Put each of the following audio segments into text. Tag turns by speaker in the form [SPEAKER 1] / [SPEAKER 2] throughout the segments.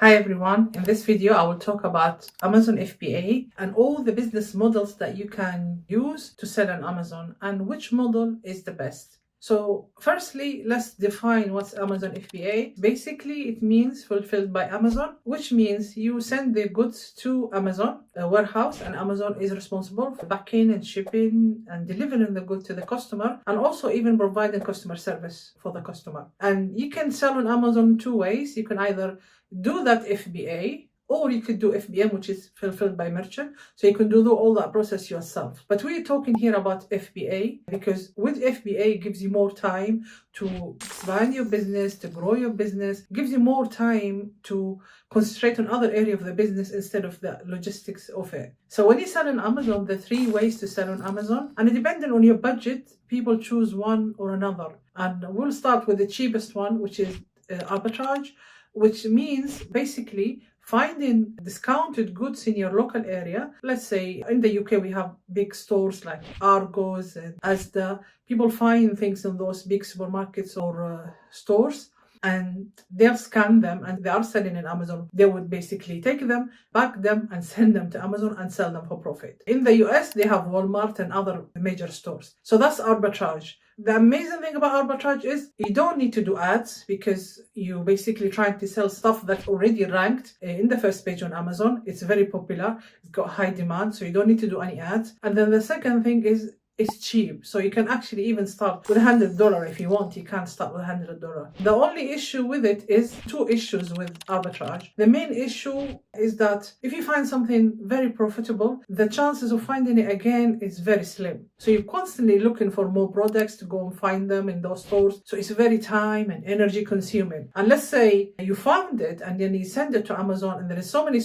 [SPEAKER 1] Hi everyone, in this video I will talk about Amazon FBA and all the business models that you can use to sell on Amazon and which model is the best. So firstly, let's define what's Amazon FBA. Basically, it means fulfilled by Amazon, which means you send the goods to Amazon, a warehouse, and Amazon is responsible for packing and shipping and delivering the good to the customer, and also even providing customer service for the customer. And you can sell on Amazon two ways. You can either do that FBA, or you could do FBM, which is fulfilled by merchant. So you can do all that process yourself. But we're talking here about FBA because with FBA, it gives you more time to expand your business, to grow your business, gives you more time to concentrate on other area of the business instead of the logistics of it. So when you sell on Amazon, the three ways to sell on Amazon, and depending on your budget, people choose one or another. And we'll start with the cheapest one, which is arbitrage, which means basically finding discounted goods in your local area. Let's say in the UK we have big stores like Argos and Asda. People find things in those big supermarkets or stores, and they'll scan them and they are selling in Amazon. They would basically take them, pack them, and send them to Amazon and sell them for profit. In the US, they have Walmart and other major stores. So that's arbitrage. The amazing thing about arbitrage is you don't need to do ads because you basically trying to sell stuff that's already ranked in the first page on Amazon. It's very popular. It's got high demand, so you don't need to do any ads. And then the second thing is it's cheap. So you can actually even start with $100 if you want. You can't start with $100. The only issue with it is two issues with arbitrage. The main issue is that if you find something very profitable, the chances of finding it again is very slim. So you're constantly looking for more products to go and find them in those stores. So it's very time and energy consuming. And let's say you found it and then you send it to Amazon, and there is so many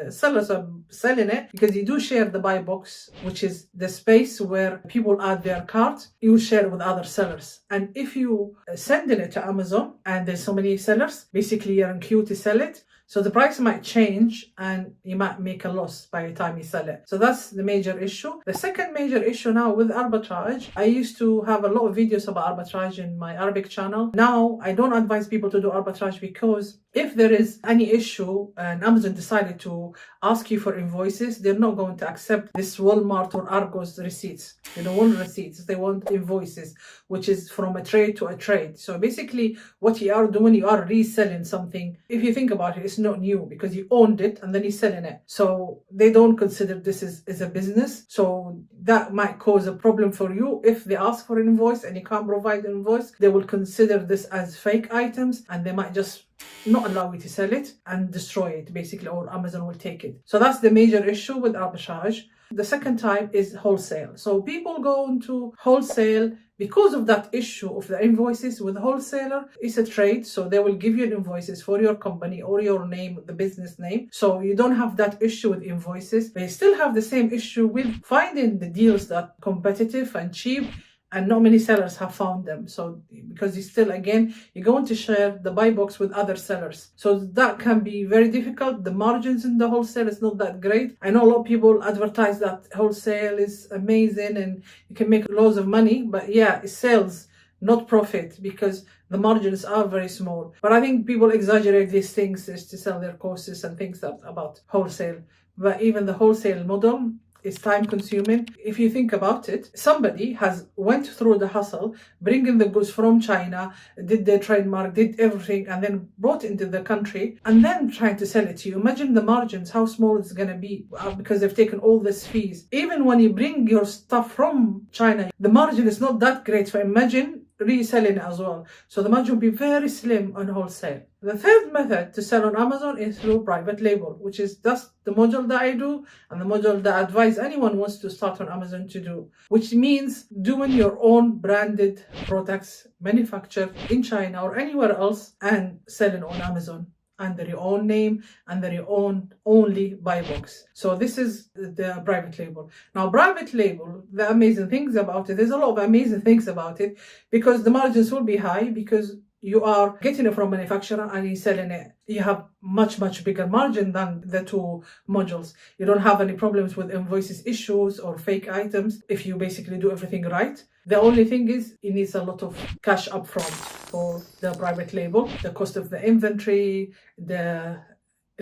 [SPEAKER 1] sellers are selling it because you do share the buy box, which is the space where people add their cart. You share with other sellers. And if you send it to Amazon and there's so many sellers, basically you're in queue to sell it. So the price might change and you might make a loss by the time you sell it. So that's the major issue. The second major issue now with arbitrage, I used to have a lot of videos about arbitrage in my Arabic channel. Now I don't advise people to do arbitrage because if there is any issue and Amazon decided to ask you for invoices, they're not going to accept this Walmart or Argos receipts. They don't want receipts, they want invoices, which is from a trade to a trade. So basically what you are doing, you are reselling something. If you think about it, it's not new because you owned it and then you're selling it. So they don't consider this as a business. So that might cause a problem for you. If they ask for an invoice and you can't provide an invoice, they will consider this as fake items and they might just not allow you to sell it and destroy it basically, or Amazon will take it. So that's the major issue with arbitrage. The second type is wholesale. So people go into wholesale because of that issue of the invoices. With wholesaler, it's a trade, so they will give you invoices for your company or your name, the business name. So you don't have that issue with invoices. They still have the same issue with finding the deals that are competitive and cheap, and not many sellers have found them. So because you still, again, you're going to share the buy box with other sellers. So that can be very difficult. The margins in the wholesale is not that great. I know a lot of people advertise that wholesale is amazing and you can make loads of money, but yeah, it sells, not profit, because the margins are very small. But I think people exaggerate these things to sell their courses and things about wholesale. But even the wholesale model is time consuming. If you think about it, somebody has went through the hustle, bringing the goods from China, did their trademark, did everything, and then brought into the country, and then trying to sell it to you. Imagine the margins, how small it's going to be because they've taken all these fees. Even when you bring your stuff from China, the margin is not that great. So imagine reselling it as well. So the margin will be very slim on wholesale. The third method to sell on Amazon is through private label, which is just the module that I do and the module that I advise anyone wants to start on Amazon to do, which means doing your own branded products manufactured in China or anywhere else and selling on Amazon under your own name, under your own only buy box. So this is the private label. Now, private label, the amazing things about it, there's a lot of amazing things about it because the margins will be high because you are getting it from manufacturer and you're selling it. You have much bigger margin than the two modules. You don't have any problems with invoices issues or fake items if you basically do everything right. The only thing is it needs a lot of cash upfront for the private label, the cost of the inventory, the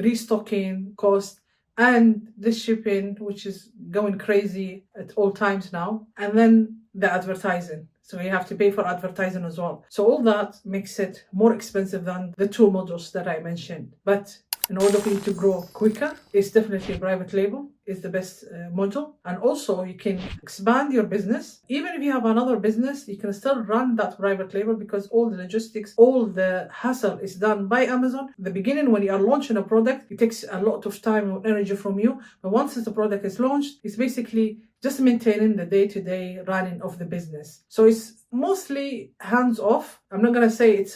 [SPEAKER 1] restocking cost, and the shipping, which is going crazy at all times now, and then the advertising. So you have to pay for advertising as well. So all that makes it more expensive than the two models that I mentioned. But in order for you to grow quicker, it's definitely private label is the best model. And also you can expand your business. Even if you have another business, you can still run that private label because all the logistics, all the hassle is done by Amazon. In the beginning, when you are launching a product, it takes a lot of time and energy from you. But once the product is launched, it's basically just maintaining the day-to-day running of the business. So it's mostly hands-off. I'm not going to say it's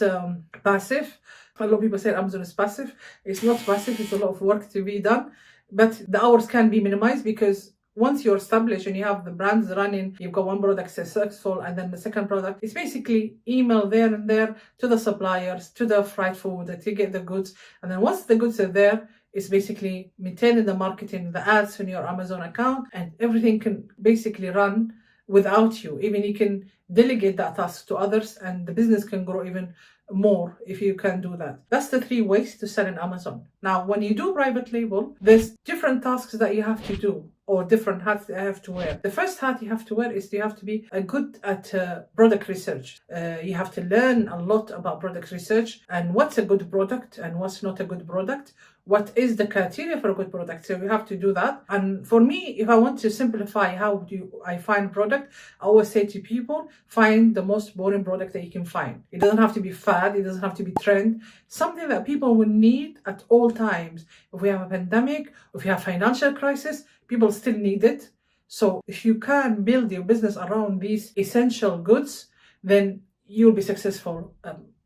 [SPEAKER 1] passive. A lot of people say Amazon is passive. It's not passive. It's a lot of work to be done. But the hours can be minimized because once you're established and you have the brands running, you've got one product successful and then the second product, it's basically email there and there to the suppliers, to the freight forwarder to get the goods. And then once the goods are there, it's basically maintaining the marketing, the ads in your Amazon account, and everything can basically run without you. Even you can delegate that task to others and the business can grow even more if you can do that. That's the 3 ways to sell in Amazon. Now, when you do private label, there's different tasks that you have to do or different hats that you have to wear. The first hat you have to wear is you have to be good at product research. You have to learn a lot about product research and what's a good product and what's not a good product. What is the criteria for a good product? So you have to do that. And for me, if I want to simplify how do I find product, I always say to people, find the most boring product that you can find. It doesn't have to be fad. It doesn't have to be trend. Something that people will need at all times. If we have a pandemic, if you have financial crisis, people still need it. So if you can build your business around these essential goods, then you'll be successful.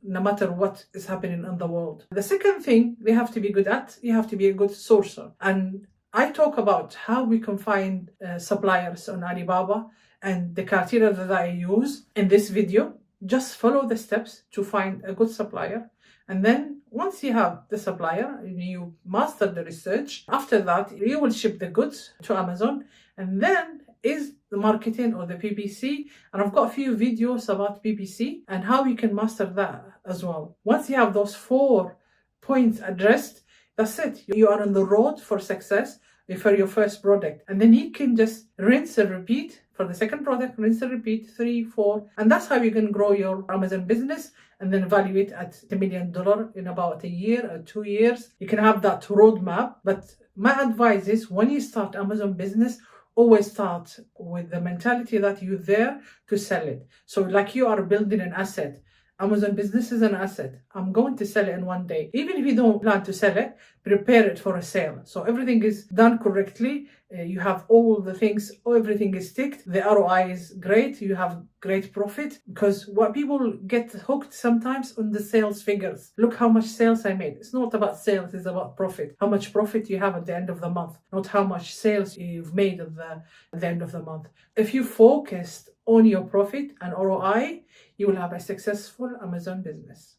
[SPEAKER 1] No matter what is happening in the world. The second thing we have to be good at, you have to be a good sourcer. And I talk about how we can find suppliers on Alibaba and the criteria that I use in this video. Just follow the steps to find a good supplier. And then once you have the supplier, you master the research. After that, you will ship the goods to Amazon. And then is the marketing or the PPC. And I've got a few videos about PPC and how you can master that as well. Once you have those 4 points addressed, that's it. You are on the road for success for your first product. And then you can just rinse and repeat for the second product, rinse and repeat 3, 4. And that's how you can grow your Amazon business and then value it at $1 million in about a year or 2 years. You can have that roadmap. But my advice is when you start Amazon business, always start with the mentality that you're there to sell it. So like you are building an asset. Amazon business is an asset. I'm going to sell it in one day. Even if you don't plan to sell it, prepare it for a sale. So everything is done correctly. You have all the things, everything is ticked. The ROI is great. You have great profit because what people get hooked sometimes on the sales figures. Look how much sales I made. It's not about sales, it's about profit. How much profit you have at the end of the month, not how much sales you've made at the end of the month. If you focused on your profit and ROI, you will have a successful Amazon business.